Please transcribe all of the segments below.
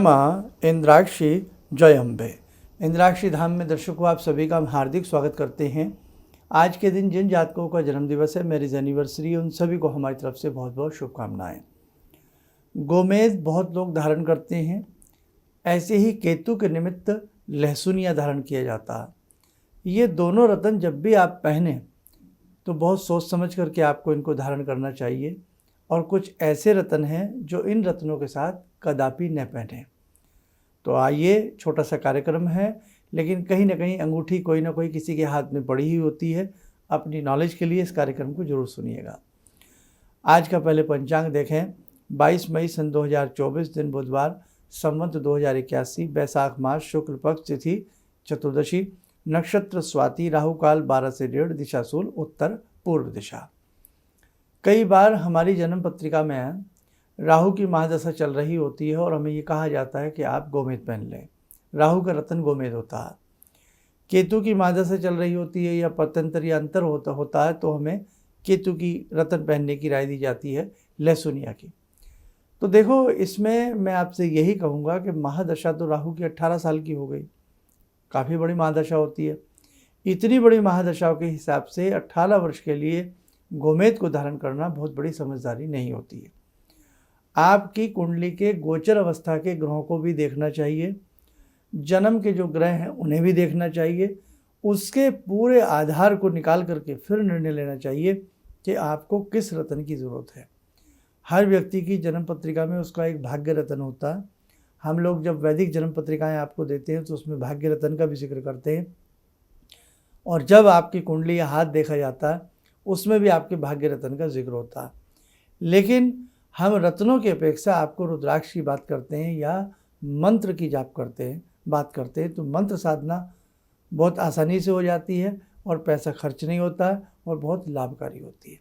माँ इंद्राक्षी जय अम्बे। इंद्राक्षी धाम में दर्शकों आप सभी का हम हार्दिक स्वागत करते हैं। आज के दिन जिन जातकों का जन्म दिवस है, मैरिज एनिवर्सरी, उन सभी को हमारी तरफ से बहुत बहुत शुभकामनाएं। गोमेद बहुत लोग धारण करते हैं। ऐसे ही केतु के निमित्त लहसुनिया धारण किया जाता है। ये दोनों रत्न जब भी आप पहने तो बहुत सोच समझ करके आपको इनको धारण करना चाहिए। और कुछ ऐसे रत्न हैं जो इन रत्नों के साथ कदापि न पहने। तो आइए, छोटा सा कार्यक्रम है, लेकिन कहीं ना कहीं अंगूठी कोई ना कोई किसी के हाथ में पड़ी ही होती है। अपनी नॉलेज के लिए इस कार्यक्रम को जरूर सुनिएगा। आज का पहले पंचांग देखें। 22 मई सन 2024, दिन बुधवार, संवत 2081, बैसाख मास, शुक्ल पक्ष, तिथि चतुर्दशी, नक्षत्र स्वाति, राहु काल 12 से 1:30, दिशा शूल उत्तर पूर्व दिशा। कई बार हमारी जन्म पत्रिका में राहु की महादशा चल रही होती है और हमें ये कहा जाता है कि आप गोमेद पहन लें। राहु का रत्न गोमेद होता है। केतु की महादशा चल रही होती है या पतंतर या अंतर होता है तो हमें केतु की रत्न पहनने की राय दी जाती है, लहसुनिया की। तो देखो, इसमें मैं आपसे यही कहूँगा कि महादशा तो राहु की 18 साल की हो गई। काफ़ी बड़ी महादशा होती है। इतनी बड़ी महादशाओं के हिसाब से 18 वर्ष के लिए गोमेद को धारण करना बहुत बड़ी समझदारी नहीं होती है। आपकी कुंडली के गोचर अवस्था के ग्रहों को भी देखना चाहिए। जन्म के जो ग्रह हैं उन्हें भी देखना चाहिए। उसके पूरे आधार को निकाल करके फिर निर्णय लेना चाहिए कि आपको किस रत्न की ज़रूरत है। हर व्यक्ति की जन्म पत्रिका में उसका एक भाग्य रत्न होता है। हम लोग जब वैदिक जन्म पत्रिकाएँ आपको देते हैं तो उसमें भाग्य रत्न का भी जिक्र करते हैं। और जब आपकी कुंडली या हाथ देखा जाता है उसमें भी आपके भाग्य रत्न का जिक्र होता है। लेकिन हम रत्नों की अपेक्षा आपको रुद्राक्ष की बात करते हैं या मंत्र की बात करते हैं तो मंत्र साधना बहुत आसानी से हो जाती है और पैसा खर्च नहीं होता है और बहुत लाभकारी होती है।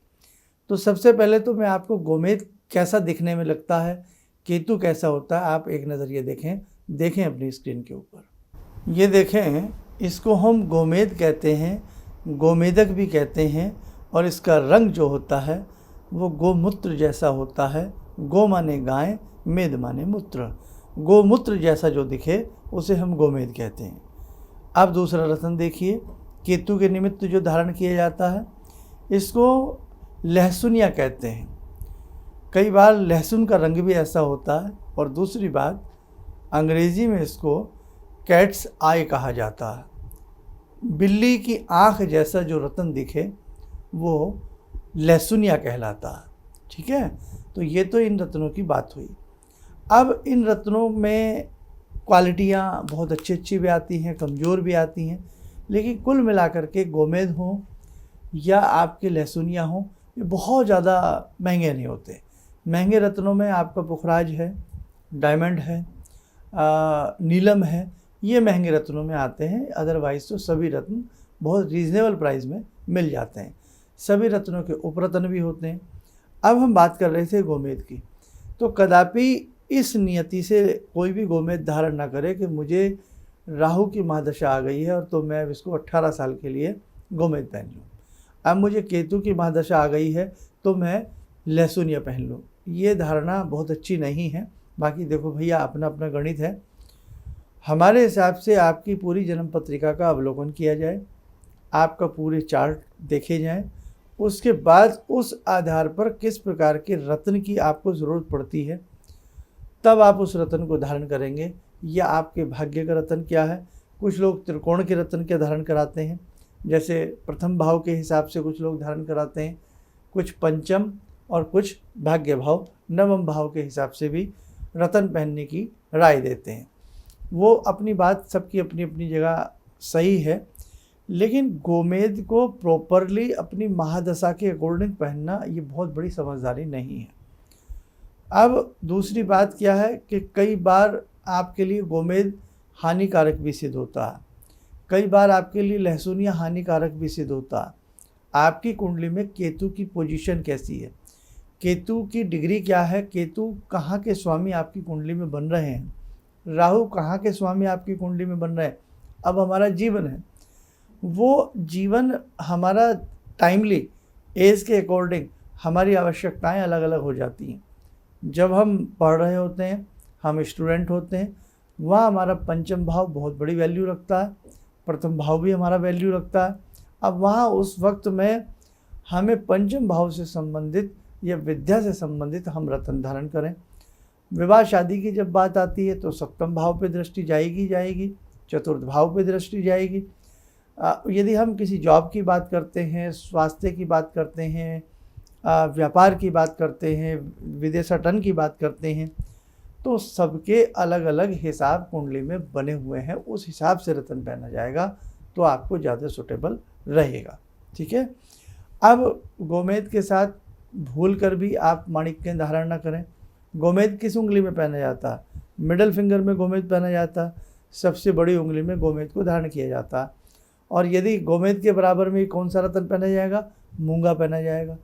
तो सबसे पहले तो मैं आपको गोमेद कैसा दिखने में लगता है, केतु कैसा होता है, आप एक नज़र ये देखें अपनी स्क्रीन के ऊपर। ये देखें, इसको हम गोमेद कहते हैं, गोमेदक भी कहते हैं। और इसका रंग जो होता है वो गोमूत्र जैसा होता है। गो माने गाय, मेद माने मूत्र। गोमूत्र जैसा जो दिखे उसे हम गोमेद कहते हैं। अब दूसरा रत्न देखिए, केतु के निमित्त जो धारण किया जाता है इसको लहसुनिया कहते हैं। कई बार लहसुन का रंग भी ऐसा होता है। और दूसरी बात, अंग्रेज़ी में इसको कैट्स आई कहा जाता है। बिल्ली की आँख जैसा जो रत्न दिखे वो लहसुनिया कहलाता है। ठीक है, तो ये तो इन रत्नों की बात हुई। अब इन रत्नों में क्वालिटियाँ बहुत अच्छी भी आती हैं, कमज़ोर भी आती हैं। लेकिन कुल मिलाकर के गोमेद हो या आपके लहसुनिया हो, ये बहुत ज़्यादा महंगे नहीं होते। महंगे रत्नों में आपका पुखराज है, डायमंड है, नीलम है, ये महंगे रत्नों में आते हैं। अदरवाइज़ तो सभी रत्न बहुत रीज़नेबल प्राइस में मिल जाते हैं। सभी रत्नों के उपरत्न भी होते हैं। अब हम बात कर रहे थे गोमेद की। तो कदापि इस नियति से कोई भी गोमेद धारण ना करे कि मुझे राहु की महादशा आ गई है और तो मैं इसको 18 साल के लिए गोमेद पहन लूँ। अब मुझे केतु की महादशा आ गई है तो मैं लहसुनिया पहन लूँ। ये धारणा बहुत अच्छी नहीं है। बाकी देखो भैया, अपना अपना गणित है। हमारे हिसाब से आपकी पूरी जन्म पत्रिका का अवलोकन किया जाए, आपका पूरे चार्ट देखे जाएं, उसके बाद उस आधार पर किस प्रकार के रत्न की आपको ज़रूरत पड़ती है तब आप उस रत्न को धारण करेंगे। या आपके भाग्य का रत्न क्या है। कुछ लोग त्रिकोण के रत्न के धारण कराते हैं, जैसे प्रथम भाव के हिसाब से कुछ लोग धारण कराते हैं, कुछ पंचम और कुछ भाग्य भाव नवम भाव के हिसाब से भी रत्न पहनने की राय देते हैं। वो अपनी बात, सबकी अपनी अपनी जगह सही है। लेकिन गोमेद को प्रॉपरली अपनी महादशा के अकॉर्डिंग पहनना ये बहुत बड़ी समझदारी नहीं है। अब दूसरी बात क्या है कि कई बार आपके लिए गोमेद हानिकारक भी सिद्ध होता है, कई बार आपके लिए लहसुनिया हानिकारक भी सिद्ध होता है। आपकी कुंडली में केतु की पोजीशन कैसी है, केतु की डिग्री क्या है, केतु कहाँ के स्वामी आपकी कुंडली में बन रहे हैं, राहु कहाँ के स्वामी आपकी कुंडली में बन रहे हैं। अब हमारा जीवन है, वो जीवन हमारा टाइमली एज के अकॉर्डिंग हमारी आवश्यकताएं अलग अलग हो जाती हैं। जब हम पढ़ रहे होते हैं हम स्टूडेंट होते हैं, वहाँ हमारा पंचम भाव बहुत बड़ी वैल्यू रखता है, प्रथम भाव भी हमारा वैल्यू रखता है। अब वहाँ उस वक्त में हमें पंचम भाव से संबंधित या विद्या से संबंधित हम रत्न धारण करें। विवाह शादी की जब बात आती है तो सप्तम भाव पे दृष्टि जाएगी, चतुर्थ भाव पे दृष्टि जाएगी। यदि हम किसी जॉब की बात करते हैं, स्वास्थ्य की बात करते हैं, व्यापार की बात करते हैं, विदेशाटन की बात करते हैं, तो सबके अलग अलग हिसाब कुंडली में बने हुए हैं। उस हिसाब से रत्न पहना जाएगा तो आपको ज़्यादा सूटेबल रहेगा। ठीक है। अब गोमेद के साथ भूल कर भी आप माणिक्य धारण न करें। गोमेद किस उंगली में पहना जाता है? मिडल फिंगर में गोमेद पहना जाता है, सबसे बड़ी उंगली में गोमेद को धारण किया जाता है। और यदि गोमेद के बराबर में कौन सा रत्न पहना जाएगा? मूंगा पहना जाएगा।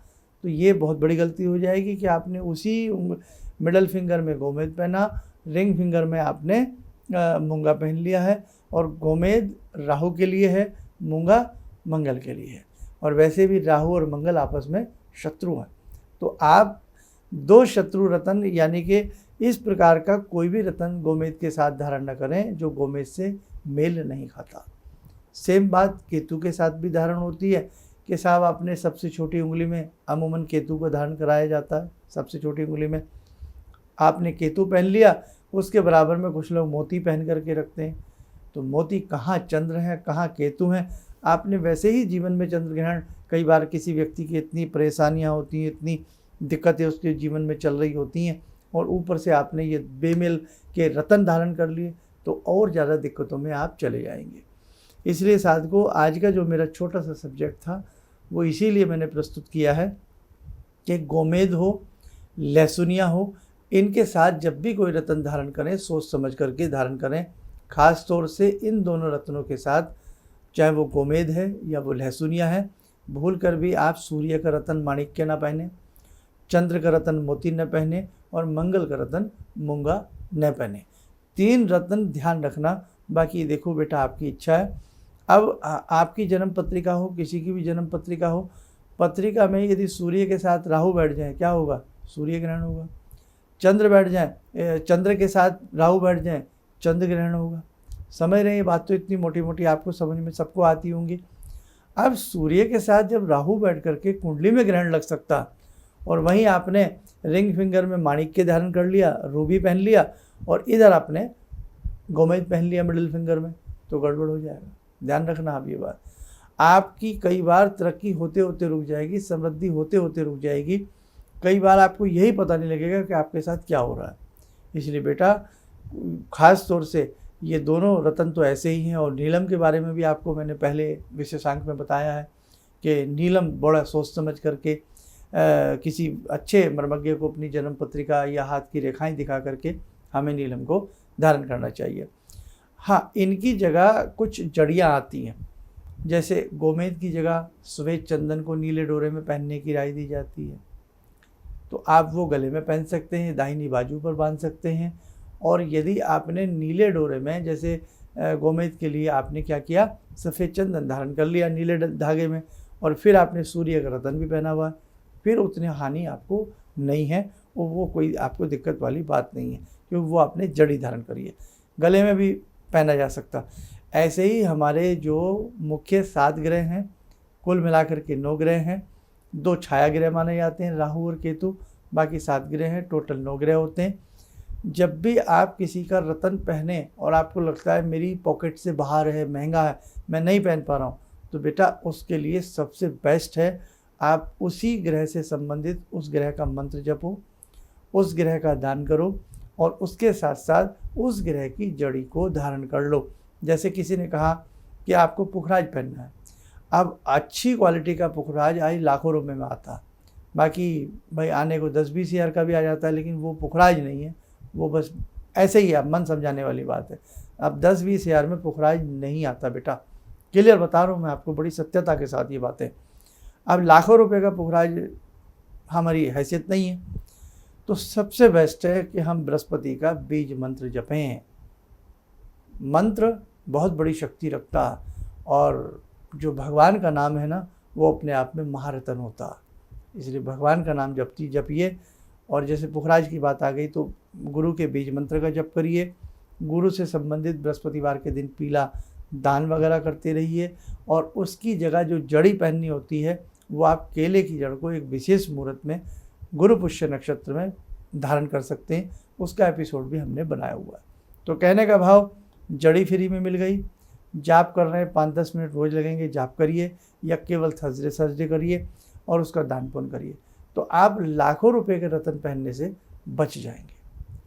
तो ये बहुत बड़ी गलती हो जाएगी कि आपने उसी मिडल फिंगर में गोमेद पहना, रिंग फिंगर में आपने मूंगा पहन लिया है। और गोमेद राहु के लिए है, मूंगा मंगल के लिए है। और वैसे भी राहु और मंगल आपस में शत्रु हैं। तो आप दो शत्रु रत्न यानी कि इस प्रकार का कोई भी रत्न गोमेद के साथ धारण न करें जो गोमेद से मेल नहीं खाता। सेम बात केतु के साथ भी धारण होती है कि साहब आपने सबसे छोटी उंगली में अमूमन केतु को धारण कराया जाता है। सबसे छोटी उंगली में आपने केतु पहन लिया, उसके बराबर में कुछ लोग मोती पहन करके रखते हैं। तो मोती कहाँ चंद्र हैं, कहाँ केतु हैं? आपने वैसे ही जीवन में चंद्र ग्रहण, कई बार किसी व्यक्ति की इतनी परेशानियां होती हैं, इतनी दिक्कतें उसके जीवन में चल रही होती हैं, और ऊपर से आपने ये बेमेल के रत्न धारण कर लिए तो और ज़्यादा दिक्कतों में आप चले जाएंगे। इसलिए साधकों, आज का जो मेरा छोटा सा सब्जेक्ट था वो इसीलिए मैंने प्रस्तुत किया है कि गोमेद हो, लहसुनिया हो, इनके साथ जब भी कोई रत्न धारण करें सोच समझ करके धारण करें। ख़ास तौर से इन दोनों रत्नों के साथ, चाहे वो गोमेद है या वो लहसुनिया है, भूल कर भी आप सूर्य का रत्न माणिक्य न पहने, चंद्र का रत्न मोती न पहने और मंगल का रत्न मूंगा न पहने। 3 रत्न ध्यान रखना। बाकी देखो बेटा, आपकी इच्छा है। अब आपकी जन्म पत्रिका हो, किसी की भी जन्म पत्रिका हो, पत्रिका में यदि सूर्य के साथ राहु बैठ जाए क्या होगा? सूर्य ग्रहण होगा। चंद्र बैठ जाए, चंद्र के साथ राहु बैठ जाए, चंद्र ग्रहण होगा। समझ रहे हैं? ये बात तो इतनी मोटी मोटी आपको समझ में सबको आती होंगी। अब सूर्य के साथ जब राहु बैठ करके कुंडली में ग्रहण लग सकता, और वहीं आपने रिंग फिंगर में माणिक्य धारण कर लिया, रूबी पहन लिया, और इधर आपने गोमेद पहन लिया मिडिल फिंगर में, तो गड़बड़ हो जाएगा। ध्यान रखना आप ये बात। आपकी कई बार तरक्की होते होते रुक जाएगी, समृद्धि होते होते रुक जाएगी। कई बार आपको यही पता नहीं लगेगा कि आपके साथ क्या हो रहा है। इसलिए बेटा, ख़ास तौर से ये दोनों रत्न तो ऐसे ही हैं। और नीलम के बारे में भी आपको मैंने पहले विशेषांक में बताया है कि नीलम बड़ा सोच समझ करके किसी अच्छे मर्मज्ञ को अपनी जन्म पत्रिका या हाथ की रेखाएं दिखा करके हमें नीलम को धारण करना चाहिए। हाँ, इनकी जगह कुछ जड़ियाँ आती हैं। जैसे गोमेद की जगह श्वेत चंदन को नीले डोरे में पहनने की राय दी जाती है, तो आप वो गले में पहन सकते हैं, दाहिनी बाजू पर बांध सकते हैं। और यदि आपने नीले डोरे में, जैसे गोमेद के लिए आपने क्या किया, सफ़ेद चंदन धारण कर लिया नीले धागे में, और फिर आपने सूर्य का रत्न भी पहना हुआ है, फिर उतनी हानि आपको नहीं है, वो कोई आपको दिक्कत वाली बात नहीं है, क्योंकि वो आपने जड़ी धारण करी है। गले में भी पहना जा सकता। ऐसे ही हमारे जो मुख्य 7 ग्रह हैं, कुल मिलाकर के 9 ग्रह हैं। 2 छाया ग्रह माने जाते हैं, राहु और केतु, बाकी 7 ग्रह हैं, टोटल 9 ग्रह होते हैं। जब भी आप किसी का रत्न पहने और आपको लगता है मेरी पॉकेट से बाहर है, महंगा है, मैं नहीं पहन पा रहा हूँ, तो बेटा उसके लिए सबसे बेस्ट है आप उसी ग्रह से संबंधित उस ग्रह का मंत्र जपो, उस ग्रह का दान करो, और उसके साथ साथ उस ग्रह की जड़ी को धारण कर लो। जैसे किसी ने कहा कि आपको पुखराज पहनना है। अब अच्छी क्वालिटी का पुखराज आज लाखों रुपए में आता, बाकी भाई आने को 10-20 हज़ार का भी आ जाता है, लेकिन वो पुखराज नहीं है, वो बस ऐसे ही आप मन समझाने वाली बात है। अब 10-20 हज़ार में पुखराज नहीं आता बेटा, क्लियर बता रहा हूँ मैं आपको बड़ी सत्यता के साथ ये बातें। अब लाखों रुपए का पुखराज हमारी हैसियत नहीं है, तो सबसे बेस्ट है कि हम बृहस्पति का बीज मंत्र जपें। मंत्र बहुत बड़ी शक्ति रखता है, और जो भगवान का नाम है ना, वो अपने आप में महारत्न होता है। इसलिए भगवान का नाम जपिए। और जैसे पुखराज की बात आ गई, तो गुरु के बीज मंत्र का जप करिए। गुरु से संबंधित बृहस्पतिवार के दिन पीला दान वगैरह करते रहिए। और उसकी जगह जो जड़ी पहननी होती है वो आप केले की जड़ को एक विशेष मुहूर्त में गुरु पुष्य नक्षत्र में धारण कर सकते हैं। उसका एपिसोड भी हमने बनाया हुआ है। तो कहने का भाव, जड़ी फ्री में मिल गई। जाप कर रहे हैं, 5-10 मिनट रोज़ लगेंगे, जाप करिए या केवल थर्सडे करिए और उसका दान पुण्य करिए, तो आप लाखों रुपए के रत्न पहनने से बच जाएंगे।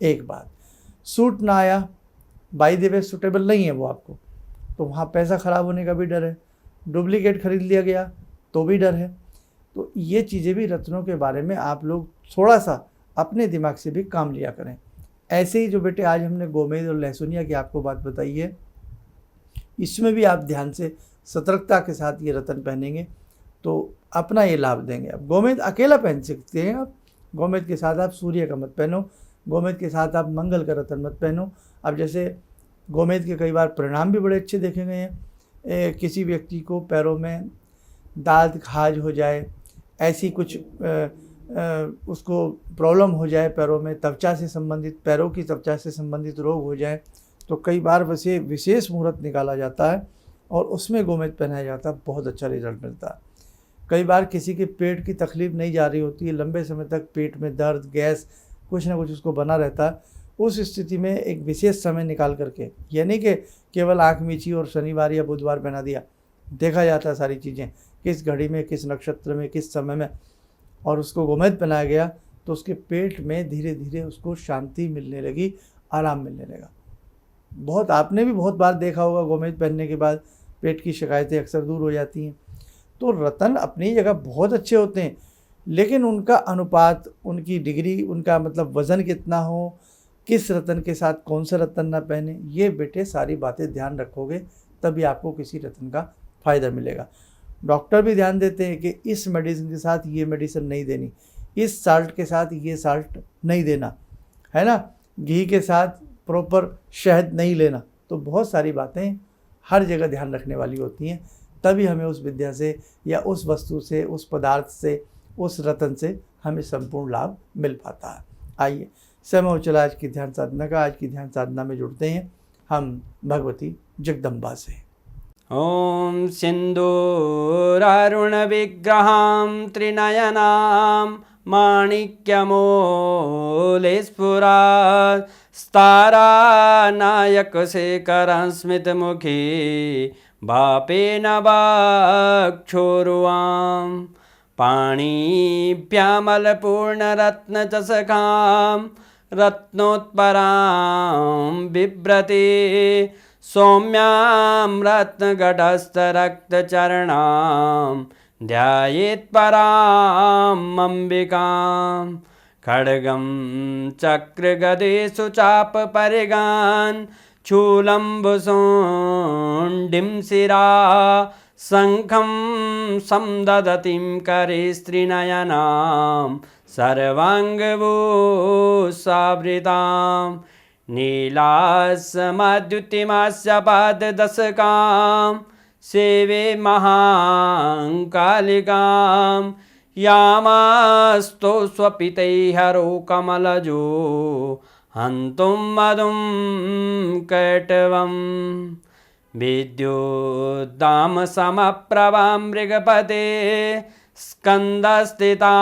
एक बात, सूट ना आया, बाय द वे सूटेबल नहीं है वो आपको, तो वहाँ पैसा ख़राब होने का भी डर है। डुप्लीकेट खरीद लिया गया तो भी डर है। तो ये चीज़ें भी, रत्नों के बारे में आप लोग थोड़ा सा अपने दिमाग से भी काम लिया करें। ऐसे ही जो बेटे आज हमने गोमेद और लहसुनिया की आपको बात बताई है, इसमें भी आप ध्यान से सतर्कता के साथ ये रत्न पहनेंगे तो अपना ये लाभ देंगे। अब गोमेद अकेला पहन सकते हैं आप, गोमेद के साथ आप सूर्य का मत पहनो, गोमेद के साथ आप मंगल का रत्न मत पहनो। अब जैसे गोमेद के कई बार परिणाम भी बड़े अच्छे देखे गए हैं। किसी व्यक्ति को पैरों में दाद खाज हो जाए, ऐसी कुछ उसको प्रॉब्लम हो जाए, पैरों में त्वचा से संबंधित, पैरों की त्वचा से संबंधित रोग हो जाए, तो कई बार वैसे विशेष मुहूर्त निकाला जाता है और उसमें गोमेद पहनाया जाता है, बहुत अच्छा रिजल्ट मिलता है। कई बार किसी के पेट की तकलीफ़ नहीं जा रही होती है, लंबे समय तक पेट में दर्द, गैस, कुछ ना कुछ उसको बना रहता है, उस स्थिति में एक विशेष समय निकाल करके, यानी कि केवल आँख मीची और शनिवार या बुधवार पहना दिया, देखा जाता है सारी चीज़ें किस घड़ी में, किस नक्षत्र में, किस समय में, और उसको गोमेद पहनाया गया तो उसके पेट में धीरे धीरे उसको शांति मिलने लगी, आराम मिलने लगा। बहुत, आपने भी बहुत बार देखा होगा, गोमेद पहनने के बाद पेट की शिकायतें अक्सर दूर हो जाती हैं। तो रत्न अपनी जगह बहुत अच्छे होते हैं, लेकिन उनका अनुपात, उनकी डिग्री, उनका मतलब वज़न कितना हो, किस रत्न के साथ कौन सा रत्न ना पहने, ये बेटे सारी बातें ध्यान रखोगे तभी आपको किसी रत्न का फ़ायदा मिलेगा। डॉक्टर भी ध्यान देते हैं कि इस मेडिसिन के साथ ये मेडिसिन नहीं देनी, इस साल्ट के साथ ये साल्ट नहीं देना, है ना, घी के साथ प्रॉपर शहद नहीं लेना। तो बहुत सारी बातें हर जगह ध्यान रखने वाली होती हैं, तभी हमें उस विद्या से या उस वस्तु से, उस पदार्थ से, उस रत्न से हमें संपूर्ण लाभ मिल पाता है। आइए, समय हो चला आज की ध्यान साधना का। आज की ध्यान साधना में जुड़ते हैं हम भगवती जगदम्बा से। ॐ सिन्दूरारुणविग्रहां त्रिनयनां माणिक्यमूलस्फुरात् स्तारानायकशेखरं स्मितमुखी भापेन वक्षोरुवां पाणिभ्यामलपूर्णरत्नचषकां रत्नोत्परां बिभ्रति सौम्यां रत्नगटस्थरक्तचरणां ध्यायेत्पराम् अम्बिकां खड्गं चक्रगदेषु चापपरिगान् शूलम्बुशुण्डिं शिरा शङ्खं संदधतीं करे स्त्रीनयनां सर्वाङ्गभूषावृतां नीलासमद्युतिमास्य पाददशकां सेवे महाकालिकां यामास्तो स्वपितैहरो कमलजो हन्तुं मधुं कैटवं विद्युद्दामसमप्रभां मृगपते स्कन्दस्थितां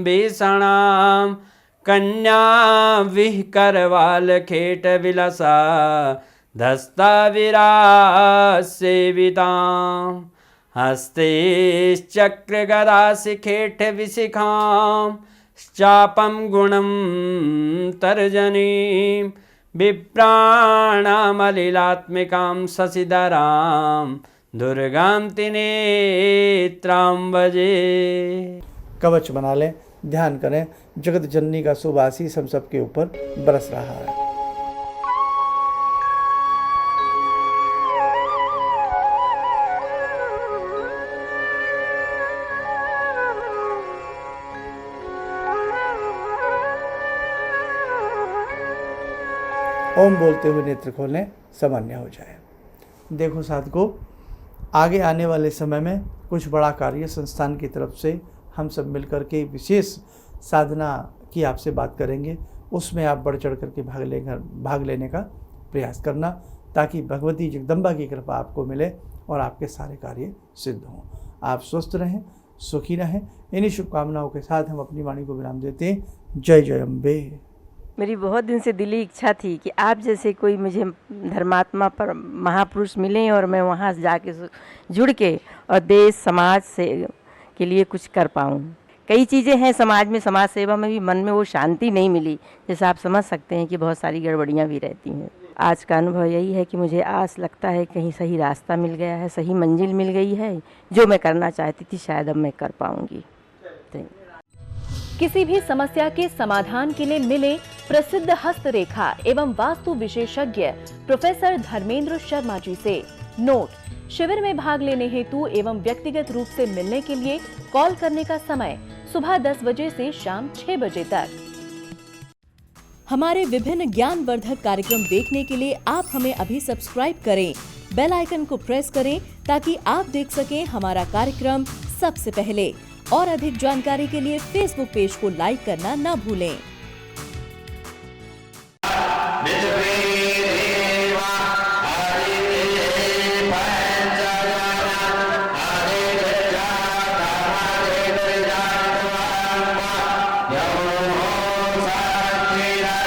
भीषणां कन्या विहकरवालखेटविलसा धस्ताविरासेवितां हस्तैश्चक्रगदाशिखेटविशिखां चापं गुणं तर्जनीं विप्राणामलिलात्मिकां शशिधरां दुर्गां त्रिनेत्रां भजे। कवच बना लें, ध्यान करें, जगत जननी का शुभ आशीष हम सबके ऊपर बरस रहा है। ओम बोलते हुए नेत्र खोलें, सामान्य हो जाए। देखो साधकों, आगे आने वाले समय में कुछ बड़ा कार्य संस्थान की तरफ से हम सब मिलकर के विशेष साधना की आपसे बात करेंगे। उसमें आप बढ़ चढ़ करके भाग लेने का प्रयास करना, ताकि भगवती जगदम्बा की कृपा आपको मिले और आपके सारे कार्य सिद्ध हों। आप स्वस्थ रहें, सुखी रहें। इन्हीं शुभकामनाओं के साथ हम अपनी वाणी को विराम देते हैं। जय जय अम्बे। मेरी बहुत दिन से दिली इच्छा थी कि आप जैसे कोई मुझे धर्मात्मा पर महापुरुष मिलें और मैं वहाँ जाके जुड़ के और देश समाज से के लिए कुछ कर पाऊँ। कई चीज़ें हैं समाज में, समाज सेवा में भी मन में वो शांति नहीं मिली, जैसे आप समझ सकते हैं कि बहुत सारी गड़बड़ियाँ भी रहती हैं। आज का अनुभव यही है कि मुझे आस लगता है कहीं सही रास्ता मिल गया है, सही मंजिल मिल गई है। जो मैं करना चाहती थी शायद अब मैं कर पाऊँगी। किसी भी समस्या के समाधान के लिए मिले प्रसिद्ध हस्तरेखा एवं वास्तु विशेषज्ञ प्रोफेसर धर्मेंद्र शर्मा जी से। नोट: शिविर में भाग लेने हेतु एवं व्यक्तिगत रूप से मिलने के लिए कॉल करने का समय सुबह 10 बजे से शाम 6 बजे तक। हमारे विभिन्न ज्ञानवर्धक कार्यक्रम देखने के लिए आप हमें अभी सब्सक्राइब करें, बेल आइकन को प्रेस करें ताकि आप देख सकें हमारा कार्यक्रम सबसे पहले। और अधिक जानकारी के लिए फेसबुक पेज को लाइक करना न भूलें।